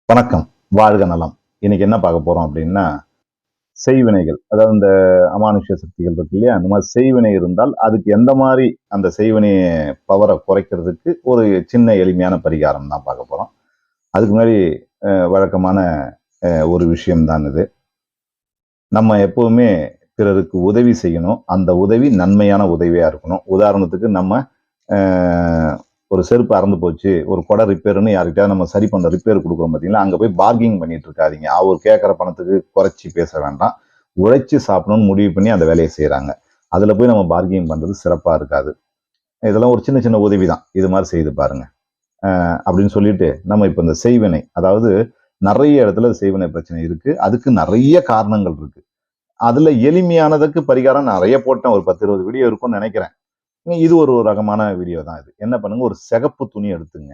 வணக்கம், வாழ்க நலம். இன்னைக்கு என்ன பார்க்க போறோம் அப்படின்னா, செய்வினைகள். அதாவது இந்த அமானுஷ்ய சக்திகள் இருக்கு இல்லையா? அந்த மாதிரி செய்வினை இருந்தால் அதுக்கு எந்த மாதிரி அந்த செய்வினை பவரை குறைக்கிறதுக்கு ஒரு சின்ன எளிமையான பரிகாரம் தான் பார்க்க போறோம். அதுக்கு முன்னாடி வழக்கமான ஒரு விஷயம் தான் இது. நம்ம எப்பவுமே பிறருக்கு உதவி செய்யணும். அந்த உதவி நன்மையான உதவியா இருக்கணும். உதாரணத்துக்கு நம்ம ஒரு செருப்பு அறந்து போச்சு, ஒரு குடை ரிப்பேர்னு யார்கிட்டயாவது நம்ம சரி பண்ண ரிப்பேர் கொடுக்குறோம் பார்த்தீங்களா, அங்கே போய் பார்கிங் பண்ணிட்டு இருக்காதீங்க. அவர் கேட்குற பணத்துக்கு குறைச்சி பேச வேண்டாம். உழைச்சி சாப்பிடணும்னு முடிவு பண்ணி அந்த வேலையை செய்கிறாங்க. அதில் போய் நம்ம பார்கிங் பண்ணுறது சிறப்பாக இருக்காது. இதெல்லாம் ஒரு சின்ன சின்ன உதவி தான். இது மாதிரி செய்து பாருங்க அப்படின்னு சொல்லிட்டு நம்ம இப்போ இந்த செய்வினை, அதாவது நிறைய இடத்துல செய்வினை பிரச்சனை இருக்கு. அதுக்கு நிறைய காரணங்கள் இருக்கு. அதுல எளிமையானதுக்கு பரிகாரம் நிறைய போட்டேன். ஒரு 10-20 வீடியோ இருக்கும்னு நினைக்கிறேன். இது ஒரு ரகமான வீடியோ தான் இது. என்ன பண்ணுங்க, ஒரு சிகப்பு துணி எடுத்துங்க.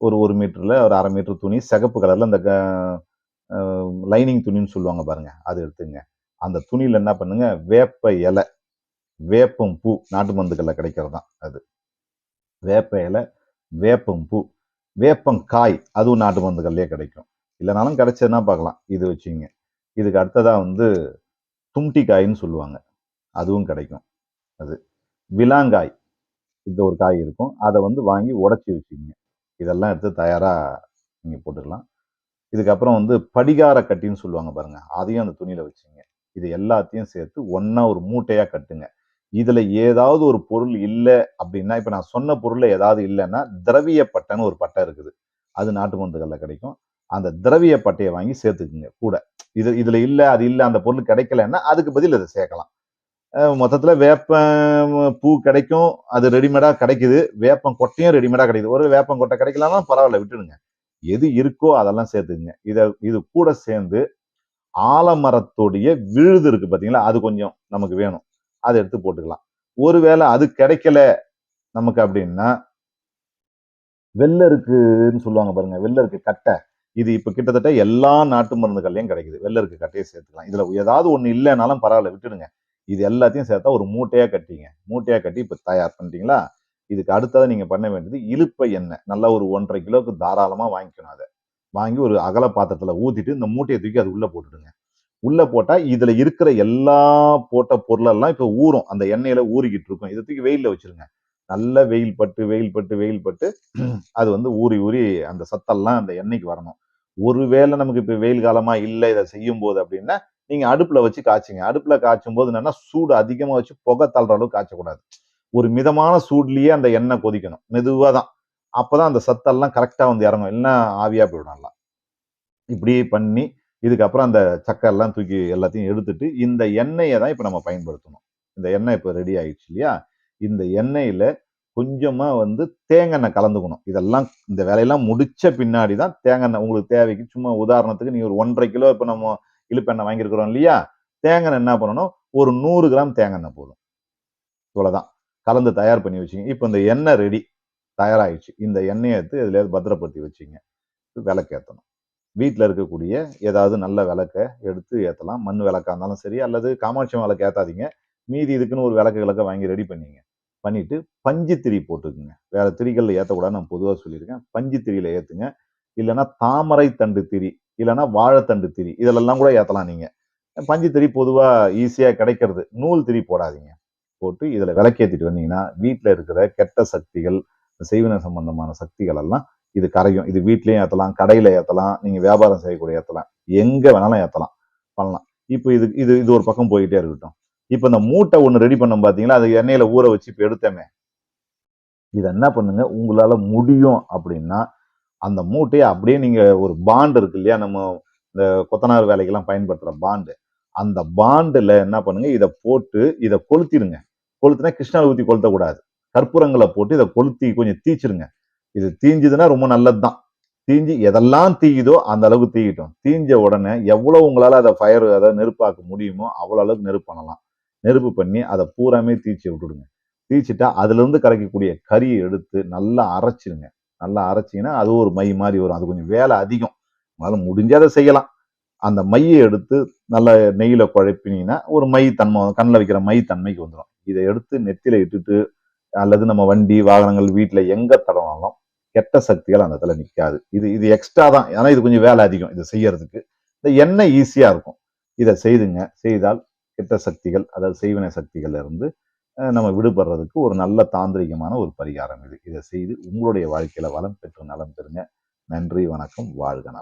ஒரு 1 மீட்டர்ல ஒரு 1/2 மீட்டர் துணி சிகப்பு கலர்ல அந்த லைனிங் துணின்னு சொல்லுவாங்க பாருங்க, அது எடுத்துங்க. அந்த துணியில என்ன பண்ணுங்க, வேப்ப இலை, வேப்பம் பூ, நாட்டு மருந்துகள்ல கிடைக்கிறது தான் அது. வேப்ப இலை, வேப்பம் பூ, வேப்பங்காய், அதுவும் நாட்டு மருந்துகள்லயே கிடைக்கும். இல்லைனாலும் கிடைச்சதுன்னா பார்க்கலாம். இது வச்சுங்க. இதுக்கு அடுத்ததா வந்து தும்டி காயின்னு சொல்லுவாங்க, அதுவும் கிடைக்கும். அது விலாங்காய், இந்த ஒரு காய் இருக்கும். அதை வந்து வாங்கி உடைச்சி வச்சுக்கோங்க. இதெல்லாம் எடுத்து தயாரா நீங்க போட்டுக்கலாம். இதுக்கப்புறம் வந்து படிகார கட்டின்னு சொல்லுவாங்க பாருங்க, அதையும் அந்த துணியில வச்சுங்க. இது எல்லாத்தையும் சேர்த்து ஒண்ணா ஒரு மூட்டையா கட்டுங்க. இதுல ஏதாவது ஒரு பொருள் இல்ல அப்படின்னா, இப்ப நான் சொன்ன பொருள்ல ஏதாவது இல்லைன்னா, திரவிய பட்டைன்னு ஒரு பட்டை இருக்குது. அது நாட்டு மருந்துகள்ல கிடைக்கும். அந்த திரவிய பட்டையை வாங்கி சேர்த்துக்குங்க கூட. இதுல இல்ல, அது இல்ல, அந்த பொருள் கிடைக்கலன்னா அதுக்கு பதில் இதை சேர்க்கலாம். மொத்தத்துல வேப்பம் பூ கிடைக்கும். அது ரெடிமேடா கிடைக்குது. வேப்பம் கொட்டையும் ரெடிமேடா கிடைக்குது. ஒரு வேப்பம் கொட்டை கிடைக்கலன்னா பரவாயில்ல, விட்டுடுங்க. எது இருக்கோ அதெல்லாம் சேர்த்துக்குங்க. இது கூட சேர்ந்து ஆலமரத்துடைய விழுது இருக்கு பாத்தீங்களா, அது கொஞ்சம் நமக்கு வேணும். அதை எடுத்து போட்டுக்கலாம். ஒருவேளை அது கிடைக்கல நமக்கு அப்படின்னா, வெள்ளருக்குன்னு சொல்லுவாங்க பாருங்க, வெள்ளருக்கு கட்டை. இது இப்ப கிட்டத்தட்ட எல்லா நாட்டு மருந்துகள்லயும் கிடைக்குது. வெள்ளருக்கு கட்டையை சேர்த்துக்கலாம். இதுல ஏதாவது ஒண்ணு இல்லைனாலும் பரவாயில்ல, விட்டுடுங்க. இது எல்லாத்தையும் சேர்த்தா ஒரு மூட்டையா கட்டிங்க. மூட்டையா கட்டி இப்ப தயார் பண்ணிட்டீங்களா? இதுக்கு அடுத்தது நீங்க பண்ண வேண்டியது இலுப்பை எண்ணெய். நல்லா ஒரு 1 1/2 கிலோவுக்கு தாராளமா வாங்கிக்கணும் அத. வாங்கி ஒரு அகல பாத்திரத்துல ஊத்திட்டு இந்த மூட்டைய தூக்கி அது உள்ள போட்டுடுங்க. உள்ள போட்டா இதுல இருக்கிற எல்லா போட்ட பொருளெல்லாம் இப்ப ஊறும். அந்த எண்ணெயில ஊறிக்கிட்டு இருக்கும். இத தூக்கி வெயில்ல வச்சிருங்க. நல்ல வெயில் பட்டு, வெயில் பட்டு, வெயில் பட்டு அது வந்து ஊறி, ஊறி அந்த சத்தெல்லாம் அந்த எண்ணெய்க்கு வரணும். ஒருவேளை நமக்கு இப்ப வெயில் காலமா இல்ல இத செய்யும்போது அப்படின்னா, நீங்க அடுப்புல வச்சு காய்ச்சுங்க. அடுப்புல காய்ச்சும்போது என்னன்னா, சூடு அதிகமா வச்சு புகை தள்ளுற அளவுக்கு காய்ச்சக்கூடாது. ஒரு மிதமான சூட்லயே அந்த எண்ணெய் கொதிக்கணும். மெதுவா தான். அப்பதான் அந்த சத்தெல்லாம் கரெக்ட்டா வந்து இறங்கும். இல்லன்னா ஆவியா போயிடும் எல்லாம். இப்படி பண்ணி, இதுக்கப்புறம் அந்த சக்கை எல்லாம் தூக்கி எல்லாத்தையும் எடுத்துட்டு, இந்த எண்ணெய தான் இப்ப நம்ம பயன்படுத்தணும். இந்த எண்ணெய் இப்ப ரெடி ஆயிடுச்சு இல்லையா? இந்த எண்ணெயில கொஞ்சமா வந்து தேங்காய் எண்ணெய் கலந்துக்கணும். இதெல்லாம் இந்த வேலையெல்லாம் முடிச்ச பின்னாடி தான் தேங்காய் எண்ணெய் உங்களுக்கு தேவைக்கு, சும்மா உதாரணத்துக்கு நீங்க ஒரு 1 1/2 கிலோ இப்ப நம்ம இலுப்பெண்ணெய் வாங்கியிருக்கிறோம் இல்லையா? தேங்காய் எண்ணெய் என்ன பண்ணணும், ஒரு 100 கிராம் தேங்காய் எண்ணெய் போதும். இவ்வளவுதான். கலந்து தயார் பண்ணி வச்சுக்கங்க. இப்ப இந்த எண்ணெய் ரெடி. தயாராயிடுச்சு. இந்த எண்ணெய எடுத்து எதுலயாவது பத்திரப்படுத்தி வச்சுக்கங்க. விளக்கு ஏத்தணும். வீட்ல இருக்கக்கூடிய ஏதாவது நல்ல விளக்க எடுத்து ஏத்தலாம். மண் விளக்கா இருந்தாலும் சரி, அல்லது காமாட்சி விளக்கு ஏத்தாதீங்க. மீதி இதுக்குன்னு ஒரு விளக்கு கிளக்க வாங்கி ரெடி பண்ணீங்க. பண்ணிட்டு பஞ்சு திரி போட்டுக்குங்க. வேற திரிகள்ல ஏத்தக்கூடாதுன்னு நான் பொதுவா சொல்லியிருக்கேன். பஞ்சு திரியில ஏத்துங்க. இல்லன்னா தாமரை தண்டு திரி, இல்லன்னா வாழைத்தண்டு திரி, இதுலெல்லாம் கூட ஏத்தலாம் நீங்க. பஞ்சு திரி பொதுவா ஈஸியா கிடைக்கிறது. நூல் திரி போடாதீங்க. போட்டு இதுல விளக்கேத்திட்டு வந்தீங்கன்னா, வீட்ல இருக்கிற கெட்ட சக்திகள், செய்வினை சம்பந்தமான சக்திகள் எல்லாம் இது கரையும். இது வீட்லயும் ஏத்தலாம், கடையில ஏத்தலாம், நீங்க வியாபாரம் செய்யக்கூடிய ஏத்தலாம். எங்க வேணாலும் ஏத்தலாம். பண்ணலாம். இப்ப இது இது இது ஒரு பக்கம் போயிட்டே இருக்கட்டும். இப்ப இந்த மூட்டை ஒண்ணு ரெடி பண்ணோம் பாத்தீங்களா? அது எண்ணெயில ஊற வச்சு இப்ப எடுத்தோமே. இத என்ன பண்ணுங்க, உங்களால முடியும் அப்படின்னா, அந்த மூட்டைய அப்படியே நீங்க ஒரு பாண்ட் இருக்கு இல்லையா? நம்ம இந்த கொத்தனார் வேலைக்கெல்லாம் பயன்படுத்துற பாண்டு. அந்த பாண்டுல என்ன பண்ணுங்க, இத போட்டு இத கொளுத்திருங்க. கொளுத்துனா கிருஷ்ணால ஊத்தி கொளுத்தக்கூடாது. கற்பூரங்கள போட்டு இத கொளுத்தி கொஞ்சம் தீச்சிருங்க. இது தீஞ்சதுன்னா ரொம்ப நல்லதுதான். தீஞ்சு எதெல்லாம் தீயுதோ அந்த அளவுக்கு தீயட்டும். தீஞ்ச உடனே எவ்வளவு உங்களால அத அதாவது நெருப்பாக்க முடியுமோ அவ்வளவு அளவுக்கு நெருப்பு பண்ணலாம். நெருப்பு பண்ணி அத பூராமே தீச்சு விட்டுடுங்க. தீச்சுட்டா அதுல இருந்து கிடைக்கக்கூடிய கறியை எடுத்து நல்லா அரைச்சிருங்க. நல்லா அரைச்சீங்கன்னா அது ஒரு மை மாரி வரும். அது கொஞ்சம் வேலை அதிகம். உங்களால முடிஞ்சா அத செய்யலாம். அந்த மைய எடுத்து நல்ல நெய்யில குழப்பினீங்கன்னா, ஒரு மை தன்மை, கண்ல வைக்கிற மை தன்மைக்கு வந்துரும். இத எடுத்து நெத்தியில இட்டுட்டு, அல்லது நம்ம வண்டி, வாகனங்கள், வீட்ல எங்க தடவினாலும், கெட்ட சக்திகள் அந்த இடத்துல நிற்காது. இது இது எக்ஸ்ட்ரா தான். ஏன்னா இது கொஞ்சம் வேலை அதிகம் இதை செய்யறதுக்கு. இந்த எண்ணெய் ஈஸியா இருக்கும். இதை செய்துங்க. செய்தால் கெட்ட சக்திகள், அதாவது செய்வினை சக்திகள்ல இருந்து நம்ம விடுபடுறதுக்கு ஒரு நல்ல தாந்திரிகமான ஒரு பரிகாரம் இது. இதை செய்து உங்களுடைய வாழ்க்கையில வளம் பெற்று நலம் பெறுங்க. நன்றி, வணக்கம், வாழ்க நலம்.